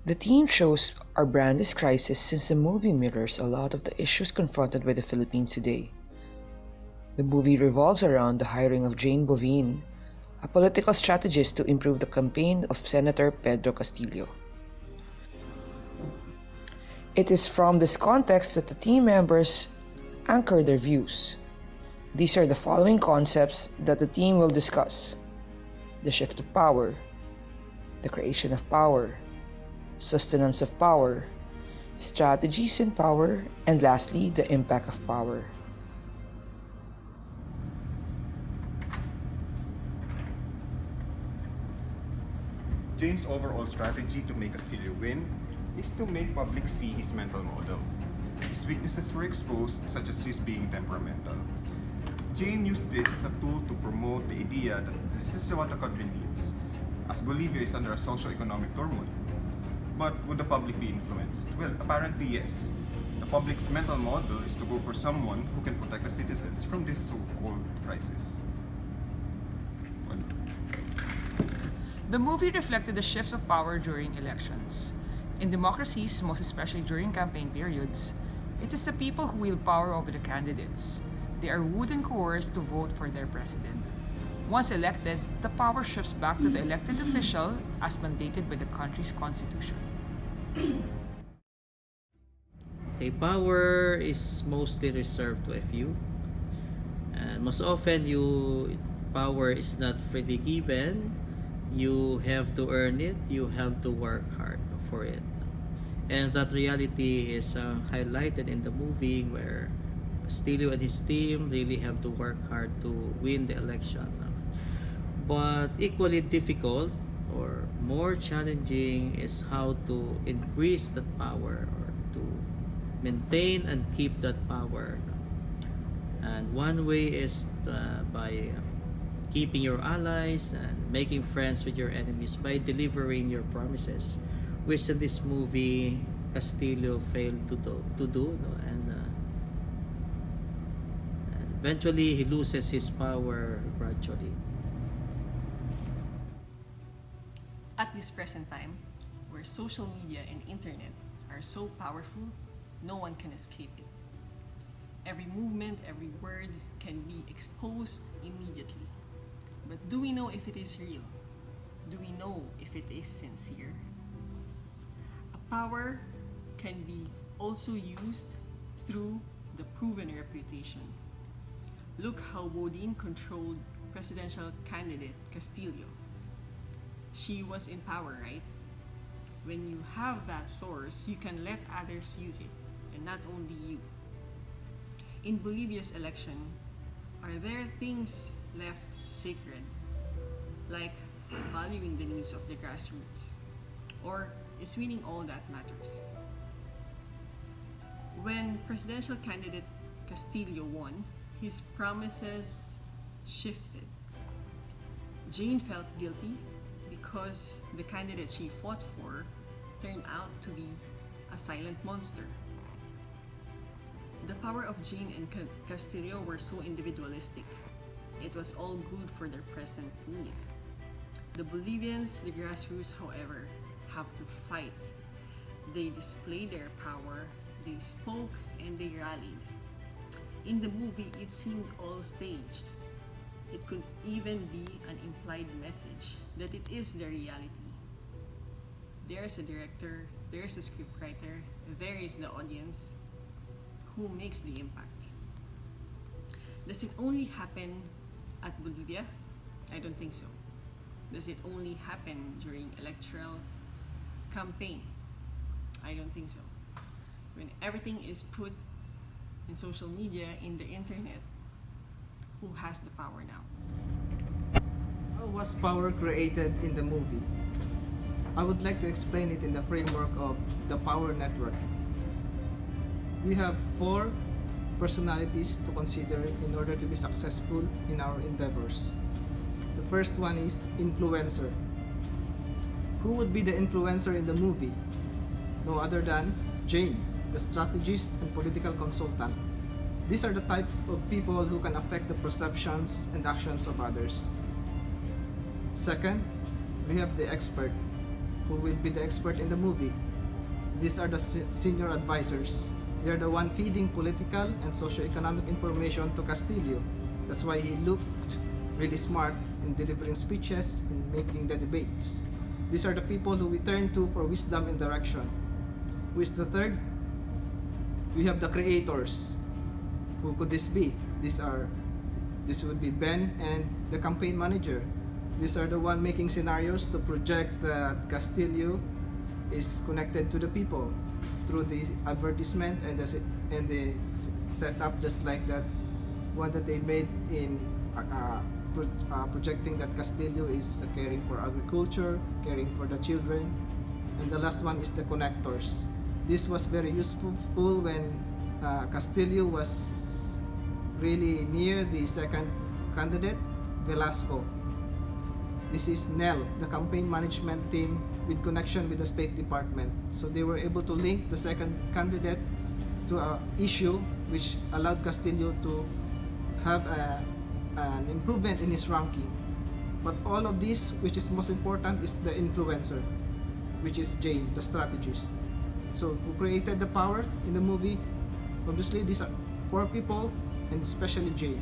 The theme shows our brand's crisis since the movie mirrors a lot of the issues confronted by the Philippines today. The movie revolves around the hiring of Jane Bovin, a political strategist to improve the campaign of Senator Pedro Castillo. It is from this context that the team members anchor their views. These are the following concepts that the team will discuss: the shift of power, the creation of power, sustenance of power, strategies in power, and lastly, the impact of power. Jane's overall strategy to make Castillo win is to make public see his mental model. His weaknesses were exposed, such as his being temperamental. Jane used this as a tool to promote the idea that this is what the country needs, as Bolivia is under a socio-economic turmoil. But would the public be influenced? Well, apparently yes. The public's mental model is to go for someone who can protect the citizens from this so-called crisis. The movie reflected the shifts of power during elections. In democracies, most especially during campaign periods, it is the people who wield power over the candidates. They are wooed and coerced to vote for their president. Once elected, the power shifts back to the elected official as mandated by the country's constitution. Okay, power is mostly reserved to a few. And most often, power is not freely given. You have to earn it. You have to work hard for it. And that reality is highlighted in the movie where Castillo and his team really have to work hard to win the election. But equally difficult or more challenging is how to increase that power or to maintain and keep that power. And one way is by keeping your allies and making friends with your enemies by delivering your promises, which in this movie Castillo failed to do no? And eventually he loses his power gradually. At this present time, where social media and internet are so powerful, no one can escape it. Every movement, every word can be exposed immediately. But do we know if it is real? Do we know if it is sincere? A power can be also used through the proven reputation. Look how Bodin controlled presidential candidate Castillo. She was in power, right? When you have that source, you can let others use it, and not only you. In Bolivia's election, are there things left sacred, like valuing the needs of the grassroots? Or is winning all that matters? When presidential candidate Castillo won, his promises shifted. Jane felt guilty because the candidate she fought for turned out to be a silent monster. The power of Jane and Castillo were so individualistic. It was all good for their present need. The Bolivians, the grassroots, however, have to fight. They displayed their power, they spoke, and they rallied. In the movie, it seemed all staged. It could even be an implied message that it is the reality. There's a director, there's a scriptwriter, there is the audience. Who makes the impact? Does it only happen at Bolivia? I don't think so. Does it only happen during electoral campaign? I don't think so. When everything is put in social media, in the internet, who has the power now? How was power created in the movie? I would like to explain it in the framework of the power network. We have 4 personalities to consider in order to be successful in our endeavors. The first one is influencer. Who would be the influencer in the movie? No other than Jane, the strategist and political consultant. These are the type of people who can affect the perceptions and actions of others. Second, we have the expert. who will be the expert in the movie. These are the senior advisors. They are the one feeding political and socio-economic information to Castillo. That's why he looked really smart in delivering speeches and making the debates. These are the people who we turn to for wisdom and direction. Who is the third? We have the creators. Who could this be? This would be Ben and the campaign manager. These are the one making scenarios to project that Castillo is connected to the people through the advertisement and the setup, just like that one that they made in projecting that Castillo is caring for agriculture, caring for the children. And the last one is the connectors. This was very useful when Castillo was really near the second candidate, Velasco. This is Nell, the campaign management team with connection with the State Department. So they were able to link the second candidate to an issue which allowed Castillo to have an improvement in his ranking. But all of this, which is most important, is the influencer, which is Jane, the strategist. So who created the power in the movie? Obviously, these are 4 people, and especially Jane.